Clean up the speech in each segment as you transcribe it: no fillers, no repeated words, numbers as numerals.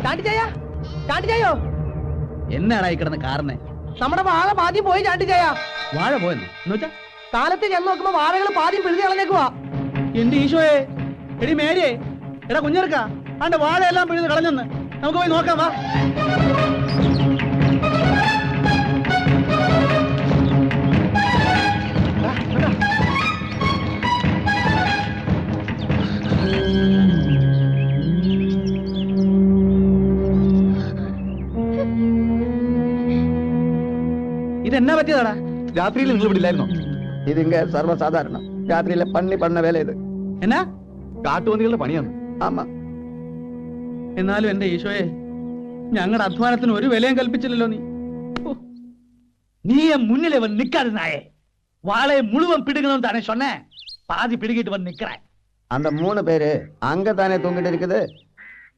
ചാണ്ടിച്ചായോ എന്നാടാ ഈ കിടന്ന് കാറിനെ? നമ്മുടെ വാഴ പാദ്യം പോയി ചാണ്ടിച്ചായ. വാഴ പോയെന്ന് എന്നുവെച്ചാ കാലത്ത് ചെന്ന് നോക്കുമ്പോ വാഴകൾ പാദ്യം പിഴുതി കളഞ്ഞേക്കുവാ. എന്റെ ഈശോയെ, എടി മേരിയെ, എടാ കുഞ്ഞെടുക്ക, ആണ്ട് വാഴയെല്ലാം പിഴുത് കളഞ്ഞെന്ന്. നമുക്ക് പോയി നോക്കാം വാ. ഇതെന്നാ പറ്റിയതാടാ? രാത്രിയിൽ നിങ്ങൾ ഇവിടെ ഇല്ലായിരുന്നോ? ഇതിങ്ക സർവ്വസാധാരണ രാത്രിയിലെ പണി പണ്ണ വേല ഇത്. എന്നാ? കാട്ടുപന്നികളുടെ പണിയാണ്. ആമാ. എന്നാലും എന്റെ ഈശോയെ, ഞങ്ങളുടെ അധ്വാനത്തിന് ഒരു വിലയും കൽപ്പിച്ചില്ലല്ലോ നീ. நீ முன்னிலை வந்து நிக்காது நாயே. வாழை முழுவன் பிடுங்கணும் தானே சொன்னேன். பாதி பிடுங்கிட்டு வந்து நிக்கிறேன். அந்த 3 பேரு அங்க தானே தூங்கிட்டு இருக்குது.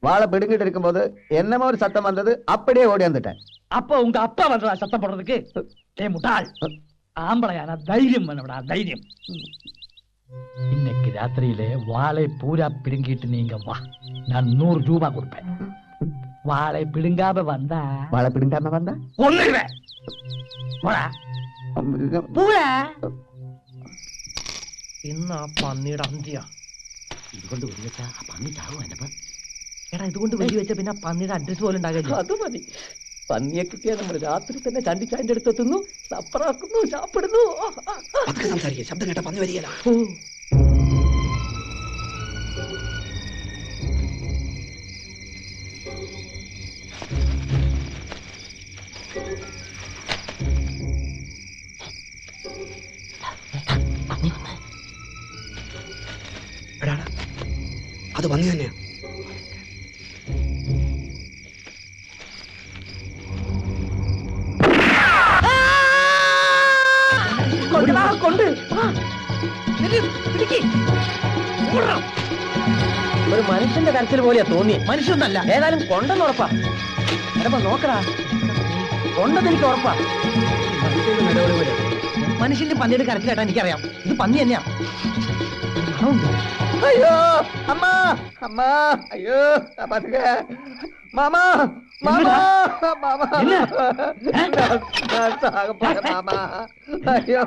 வாழை பிடுங்கிட்டு இருக்கும்போது என்னமோ ஒரு சத்தம் வந்தது, அப்படியே ஓடி வந்துட்டேன். அப்ப உங்க அப்பா வந்தா சத்தம் போடுறதுக்கு? ஏ முட்டாள், ஆம்பளையான தைரியம் வேணும்டா, தைரியம். இன்னைக்கு ராத்திரியிலே வாழை பூரா பிடுங்கிட்டு நீங்க வா, நான் 100 ரூபாய் கொடுப்பேன். வாழை பிடுங்காம வந்தா வாழை பிடுங்காம வந்தா ஒண்ணுவேன். ഇന്ന് ആ പന്നിയുടെ അന്ത്യ. ഇതുകൊണ്ട് വെടിവെച്ച ആ പന്നി ചാവും. എന്നെ എടാ, ഇതുകൊണ്ട് വെടിവെച്ച പിന്നെ ആ പന്നിയുടെ അഡ്രസ് പോലും ഉണ്ടാകില്ല. അത് മതി. പന്നിയെ കിട്ടിയാൽ നമ്മൾ രാത്രി തന്നെ ചാണ്ടിച്ചായന്റെ അടുത്ത് എത്തുന്നു, സപ്പറാക്കുന്നു, ചാപ്പിടുന്നു. സംസാരിക്കുക, ശബ്ദം കേട്ട പന്നി വരികയില്ല. അത് പന്നി തന്നെയാ. ഒരു മനുഷ്യന്റെ കരച്ചിൽ പോലെയാ തോന്നി. മനുഷ്യന്നല്ല, ഏതായാലും കൊണ്ടെന്ന് ഉറപ്പാ. എടപ്പ നോക്കടാ, കൊണ്ടെന്ന് എനിക്ക് ഉറപ്പാ. മനുഷ്യന്റെ പന്നിയുടെ കരച്ചിൽ കേട്ടാ എനിക്കറിയാം, ഇത് പന്നി തന്നെയാ. അയ്യോ അമ്മ, അമ്മ, അയ്യോ പാത്തുക. മാമാ, മാമാ, മാമാ, மாமா. ஐயோ,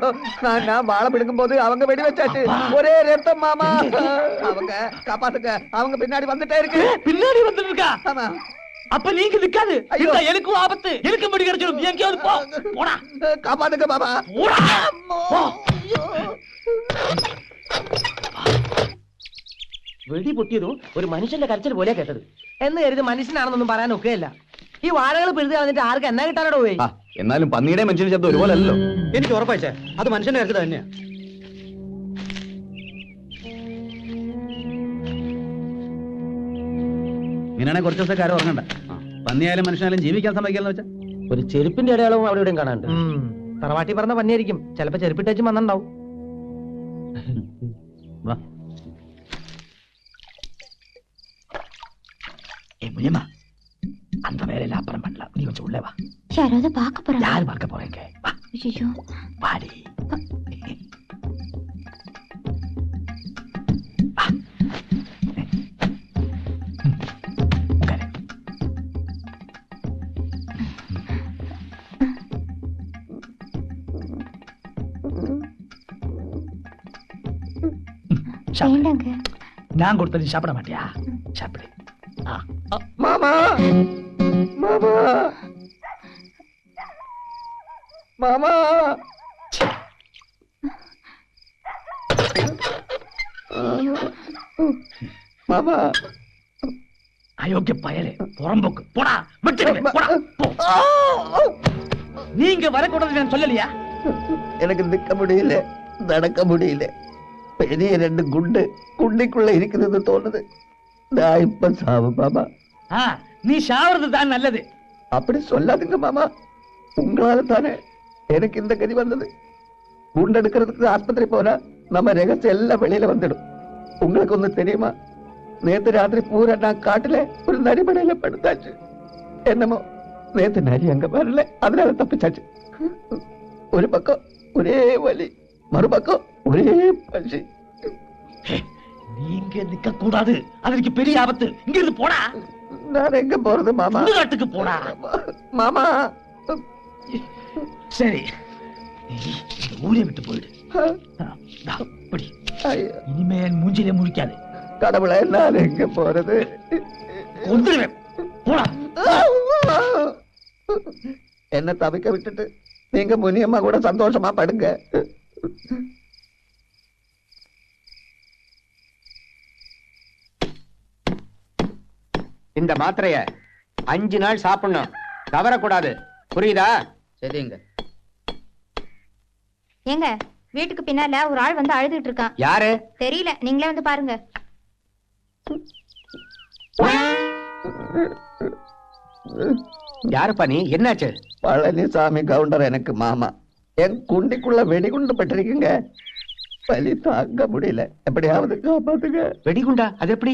நான் வாழை பிடிக்கும் போது அவங்க வெடி வச்சாச்சு. ஒரே ரத்தம் மாமா. அவங்க காப்பாத்துக்க, அவங்க பின்னாடி வந்துட்டே இருக்கு. பின்னாடி வந்துட்டு இருக்கா? ஆமா. அப்ப நீங்க நிக்காது. இந்த எனக்கும் ஆபத்து. எனக்கு முடி கிடைச்சிடும். எங்கேயாவது போ. போடா. காப்பாத்துக்க மாமா. போடா. വെടി പൊട്ടിയതും ഒരു മനുഷ്യന്റെ കരച്ചിൽ പോലെയാ കേട്ടത്. എന്ന് കരുതി മനുഷ്യനാണെന്നൊന്നും പറയാൻ ഒക്കെയല്ല. ഈ വാഴകൾ പിഴുതി കളഞ്ഞിട്ട് ആർക്ക് എന്നാ കിട്ടാനോട് പോയി? എന്നാലും പന്നിയുടെ മനുഷ്യന്റെ ശബ്ദം ഒരുപോലെ അല്ലല്ലോ. എനിക്ക് ഉറപ്പായിച്ചേ, അത് മനുഷ്യന്റെ കരച്ചിൽ തന്നെയാ. ഇങ്ങനെയാണെങ്കിൽ കുറച്ച് ദിവസം കാര്യം ഉറങ്ങണ്ട. പന്നിയായാലും മനുഷ്യനായാലും ജീവിക്കാൻ സമ്മതിക്കാന്ന് വെച്ചാ ഒരു ചെരുപ്പിന്റെ അടയാളവും അവിടെ ഇവിടെയും കാണാണ്ട്. തറവാട്ടി പറഞ്ഞ പന്നിയായിരിക്കും. ചിലപ്പോ ചെരുപ്പിട്ടേച്ചും വന്നിണ്ടാവും. വാ. முனியம்மா, அந்த வேலையில அப்புறம் பண்ணலாம். நீ கொஞ்சம் உள்ளே வா. யாராவது பார்க்க போறாங்க? யாரு பார்க்க போறீங்க? வா. ஐயோ, வாடி. வேண்டாங்க. நான் கொடுத்தது சாப்பிட மாட்டியா? சாப்பிடு. மாமா, மாமா, மாமா. மாமா, அயோக்கிய பயலே, புறம்போக்கு. போடா, விட்டு போடா. நீங்க வரக்கூடாது நான் சொல்லலையா? எனக்கு நிக்க முடியல, நடக்க முடியல. பெரிய 2 குண்டு குண்டிக்குள்ள இருக்குதுன்னு தோணுது. நான் இப்ப சாவு மாமா. நீ சாவறது தான் நல்லது. அப்படி சொல்லாதுங்க மாமா. உங்களால தானே எனக்கு இந்த கதி வந்தது. குண்டெடுக்கிறதுக்கு ஆஸ்பத்திரி போனா நம்ம ரகசியம் எல்லாம் வெளியில வந்துடும். உங்களுக்கு ஒண்ணு தெரியுமா? நேத்து ராத்திரி பூரா நான் காட்டுல ஒரு நரிமடையில படுத்தாச்சு. என்னமோ நேத்து நரி அங்க வரல, அதனால தப்பிச்சாச்சு. ஒரு பக்கம் ஒரே வலி, மறுபக்கம் ஒரே பசி. நீங்க நிக்க கூடாது, அதற்கு பெரிய ஆபத்து. இங்க இருந்து போடா. நான் எங்க போறது மாமா? சுடுகாட்டுக்கு போடா. மாமா சரி, நீ இந்த ஊரை விட்டு போயிடு. இப்படி இனிமே என் மூஞ்சிலே முழிக்காது. கடவுளை, நான் எங்க போறது? கொன்றுவேன். போடா. என்ன தவிக்க விட்டுட்டு நீங்க முனியம்மா கூட சந்தோஷமா படுங்க. இந்த மாத்திரைய 5 நாள் சாப்பிடணும், தவறக்கூடாது. புரியுதா? சரிங்க. ஏங்க, வீட்டுக்கு பின்னால ஒரு ஆள் வந்து அழுதுட்டு இருக்கான். யாரு? தெரியல, நீங்களே வந்து பாருங்க. யாருப்பா நீ? என்னாச்சு? பழனிசாமி கவுண்டர் எனக்கு மாமா. என் குண்டிக்குள்ள வெடிகுண்டு பட்டிருக்குங்க. வலி தாங்க முடியல, எப்படியாவது காப்பாத்துங்க. வெடிகுண்டா? அது எப்படி?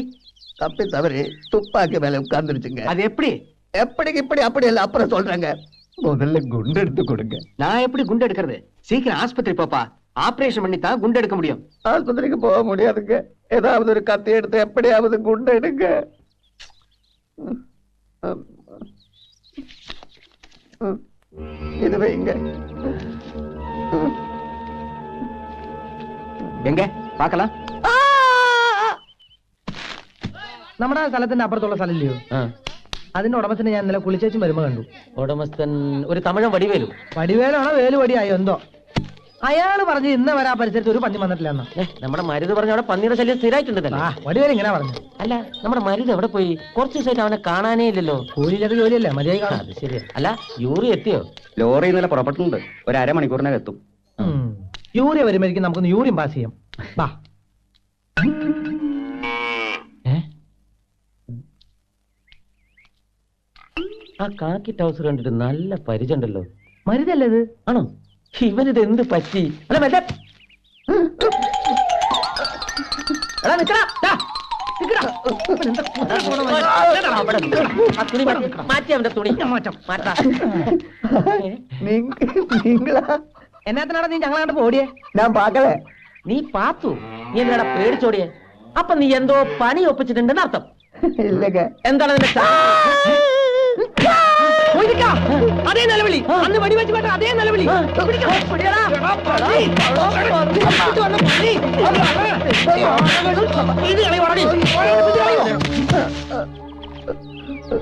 தப்பி தவறி துப்பாக்கி மேல உட்கார்ந்துருச்சுங்க. அது எப்படி? எப்படி இப்படி அப்படி இல்ல, அப்புறம் சொல்றேங்க. முதல்ல குண்டு எடுத்து கொடுங்க. நான் எப்படி குண்டு எடுக்கிறது? சீக்கிரம் ஆஸ்பத்திரி போப்பா. ஆபரேஷன் பண்ணி தான் குண்டு எடுக்க முடியும். ஆஸ்பத்திரிக்கு போக முடியாதுங்க. ஏதாவது ஒரு கத்தி எடுத்து எப்படியாவது குண்டு எடுங்க. இது வைங்க. எங்க പാക്കലാം? നമ്മുടെ സ്ഥലത്തിന്റെ അപ്പുറത്തുള്ള സ്ഥലമില്ലയോ? അതിന്റെ ഉടമസ്ഥനെ ഞാൻ ഇന്നലെ കുളിച്ചേച്ചും വരുമ്പോ കണ്ടു. ഉടമസ്ഥൻ ഒരു തമിഴൻ വടിവേലു. വടിവേലാണോ വേലുവടിയായോ എന്തോ? അയാള് പറഞ്ഞു ഇന്ന് വരെ ആ പരിസരത്ത് ഒരു പന്നി വന്നിട്ടില്ല. നമ്മുടെ മരുത് പറഞ്ഞ അവിടെ പന്നിയുടെ ശല്യം സ്ഥിരമായിട്ടുണ്ടല്ലോ. വടിവേല ഇങ്ങനെ പറഞ്ഞു. അല്ല, നമ്മുടെ മരുത് എവിടെ പോയി? കുറച്ച് ദിവസമായിട്ട് അവനെ കാണാനേ ഇല്ലല്ലോ. കൂലിയില്ലാത്ത ജോലിയല്ലേ, മര്യാദ കാണാം. അത് ശരിയാ. അല്ല, യൂറി എത്തിയോ? ലോറി ഇന്നലെ പുറപ്പെട്ടിട്ടുണ്ട്. ഒരു അരമണിക്കൂറിനകം എത്തും. യൂറിയ വരുമ്പോഴേക്കും നമുക്കൊന്ന് യൂറിയം പാസ് ചെയ്യാം. ബാ. ആ കാക്കി ടൗസർ കണ്ടിട്ട് നല്ല പരിചയമുണ്ടല്ലോ. മരുതല്ലേ ഇത്? ആണോ? ഇവനിത് എന്ത് പറ്റി? അല്ല മറ്റേ മാറ്റി അവന്റെ തുണി മാറ്റാ. എന്നാത്തിനാണ് നീ ഞങ്ങളെ കണ്ട് ഓടിയേ? ഞാൻ പാക്കലേ. നീ പാത്തു? നീ എന്താ പേടിച്ചോടിയേ? അപ്പൊ നീ എന്തോ പണി ഒപ്പിച്ചിട്ടുണ്ടെന്ന് അർത്ഥം. ഇല്ലക. എന്താണ് നിന്റെ അതേ നിലവിളി? അന്ന് വെടിവെച്ച് കേട്ട അതേ നിലവിളി.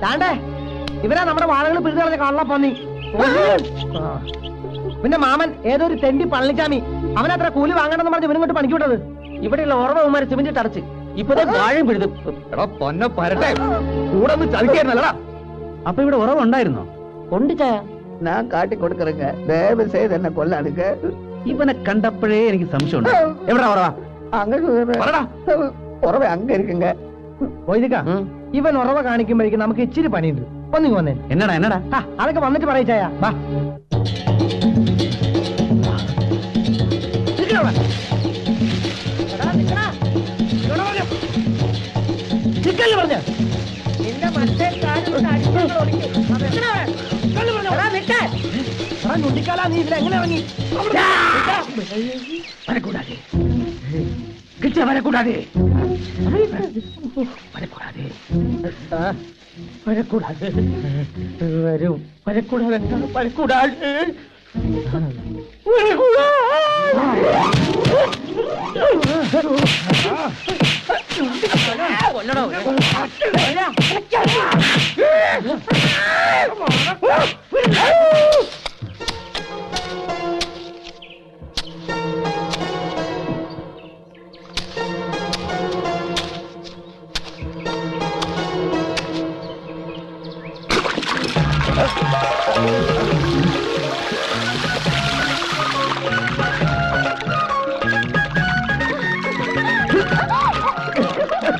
താണ്ടേ ഇവരാ നമ്മുടെ വാഴകൾ പിടിച്ചു കളഞ്ഞ കള്ളപ്പന്നി. പിന്നെ മാമൻ ഏതോ ഒരു തെണ്ടി പളനിച്ചാമി, അവനത്ര കൂലി വാങ്ങണമെന്ന് പറഞ്ഞ് ഇവനിങ്ങോട്ട് പണിക്കൂട്ടത്. ഇവിടെയുള്ള ഓർമ്മമാര് സിമന്റ് അടച്ച് ഇപ്പതേ വാഴയും പിഴുതും. പൊന്നെ പരട്ടെ, കൂടെ ഒന്ന് ചതിക്കായിരുന്നല്ലടാ. അപ്പൊ ഇവിടെ ഉറവുണ്ടായിരുന്നോ? ഉണ്ട് ചായ. ഞാൻ കാട്ടി കൊടുക്കறேங்க. ദയവ് ചെയ്ത് എന്നെ കൊല്ലാടുക. ഇവനെ കണ്ടപ്പോഴേ എനിക്ക് സംശയമുണ്ട്. എവിടാ ഉറവ? ഉറവ അങ്ങ இருக்குங்க. ഇവൻ ഉറവ കാണിക്കുമ്പോഴേക്കും നമുക്ക് ഇച്ചിരി പണിയുണ്ട്. ഒന്നിങ്ങ് വന്നേ. എന്നടാ അതൊക്കെ വന്നിട്ട് പറയിച്ചായ. വാ. പറഞ്ഞ ഞുണ്ടിക്കാല നീ ഇതിൽ എങ്ങനെ ഇറങ്ങി? വരക്കൂടാതെ കിട്ടിയ വരക്കൂടാതെ വരക്കൂടാതെ വരക്കൂടാതെ വരും വരക്കൂടാതെ വരക്കൂടാതെ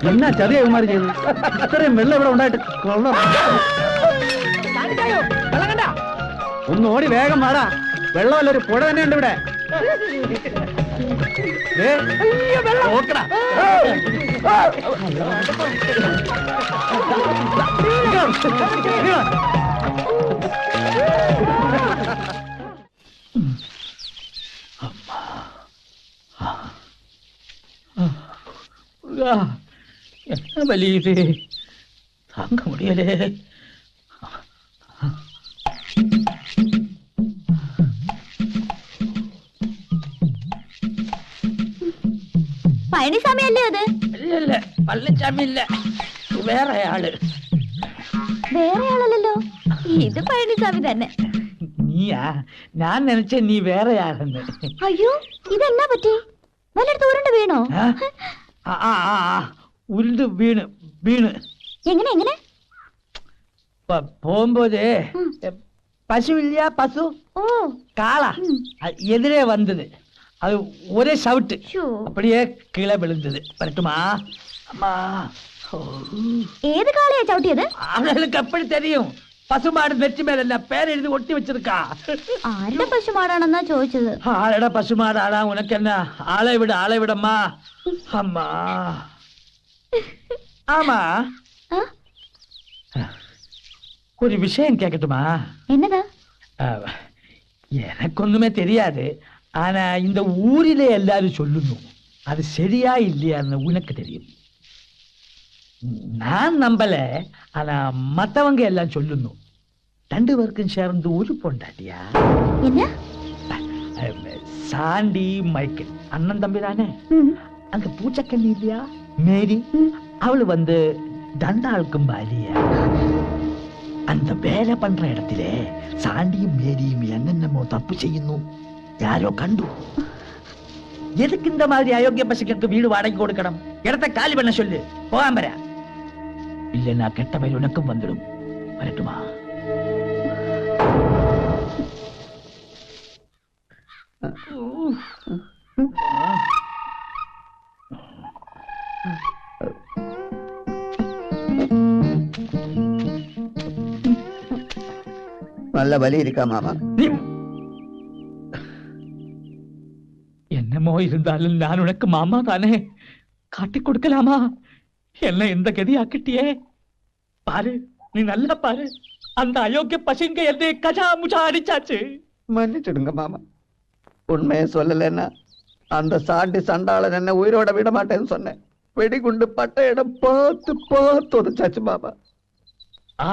എന്നാ ചതിയമാര് ചെയ്തു? ഇത്രയും വെള്ളം ഇവിടെ ഉണ്ടായിട്ട് കൊള്ളാം. ഒന്ന് ഓടി വേഗം വാടാ. വെള്ളമല്ല, ഒരു പുഴ തന്നെ ഉണ്ട് ഇവിടെ. முருகா என்ன வலி இது தாங்க முடியலே. പഴനിസ്വാമി അല്ലേ അത്? இல்ல பழனிசாமி இல்ல, வேற ஆளு. വേറെ ആളല്ലല്ലോ, ഇത് പഴനിസ്വാമി തന്നെ. നീയാ? ഞാൻ നിனைச்ச നീ വേറെ ആളെന്ന്. അയ്യോ ഇതെന്നാ പറ്റി? വല്ലയിടത്ത് ഉരുണ്ട് വീണോ? ഉരുണ്ട് വീണ് വീണ് എങ്ങനെ എങ്ങനെ? போகும்போது பசு இல்லையா, பசு ഓ காளா எதிரே வந்தது. அது ஒரே சவுட்டு, ஷோ. அப்படியே கீழே விழுந்தது. வரட்டுமா? அம்மா. ഏത് കാളയാ ചവിട്ടിയത്? அவளுக்கு அப்படி தெரியும். பசுமாடு நெற்றி மேல என்ன பேர் எழுதி ஒட்டி வச்சிருக்கா. ആരുടെ പശുമാടാണെന്നാ ചോദിച്ചത്. ஆளடா பசுமாடு ஆளா, உனக்கு என்ன? ஆளை விடம்மா. அம்மா. ஆமா, ആ? ஒரு விஷயம் கேட்கட்டுமா? എന്നതാ? எனக்கு ஒண்ணுமே தெரியாது. ஆனா இந்த ஊரிலே எல்லாரும் சொல்லணும், அது சரியா இல்லையான்னு உனக்கு தெரியும். நான் நம்பல, ஆனா மத்தவங்க எல்லாம் சொல்லணும். 2 பேருக்கும் சேர்ந்து ஒரு பொண்டாட்டியா? என்ன? சாண்டி மைக்கேல் அண்ணன் தம்பி தானே? ம். அங்க பூச்சக்கண்ணி இல்லையா, மேரி? அவளு வந்து தண்டாளுக்கும் பாலியா. அந்த வேலை பண்ற இடத்துல சாண்டியும் மேரியும் என்னென்னமோ தப்பு செய்யணும், யாரோ கண்டு. எதுக்கு இந்த மாதிரி அயோக்கிய பசங்களுக்கு வீடு வாடகை கொடுக்கணும்? இடத்தை காலி பண்ண சொல்லு, போகாம வர. இல்லைன்னா கெட்ட பயிர் உனக்கும் வந்துடும். வரட்டுமா? நல்ல வலி இருக்கா மாமா? என்னமோ இருந்தாலும் நான் உனக்கு மாமா தானே, காட்டி கொடுக்கலாமா? என்ன இந்த கதி ஆக்கிட்டியே. பாரு, நீ நல்லா பாரு, அந்த அயோக்கிய பசங்க என்னை கஜா முஜா அடிச்சாச்சு. மன்னிச்சிடுங்க மாமா. உண்மையை சொல்லலைன்னா அந்த சாண்டி சண்டாளன் என்ன உயிரோட விட மாட்டேன்னு சொன்னேன். வெடிகுண்டு பட்ட இடம் பார்த்து பார்த்து உதச்சாச்சு மாமா.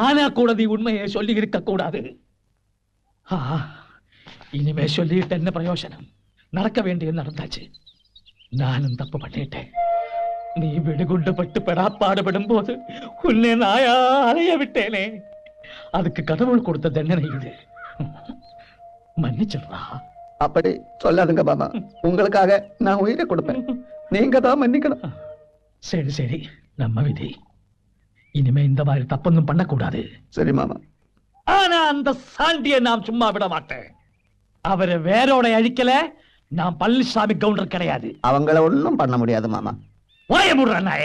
ஆனா கூட நீ உண்மையை சொல்லி இருக்க கூடாது. இனிமே சொல்லிட்டு என்ன பிரயோஜனம்? நடக்க வேண்டியது நடந்தாச்சு. நானும் தப்பு பண்ணிட்டேன். நீ வெடிகுண்டு பட்டு பெறாப்பாடுபடும் போது உன்னை நாயா அலைய விட்டேனே, அதுக்கு கடவுள் கொடுத்த தண்டனை இது. மன்னிச்சிடுறா. அப்படி சொல்லாதுங்க மாமா. உங்களுக்காக நான் உயிரை கொடுப்பேன், நீங்க தான் மன்னிக்கணும். சரி சரி, நம்ம விதி. இனிமே இந்த மாதிரி தப்பொன்னும் பண்ணக்கூடாது. சரி மாமா. ஆனா அந்த சாண்டியை நாம் சும்மா விட மாட்டேன். அவரை வேரோட அழிக்கல, நான் பழனிசாமி கவுண்டர் கிடையாது. அவங்கள ஒண்ணும் பண்ண முடியாது மாமா. வாய மூடுறானே.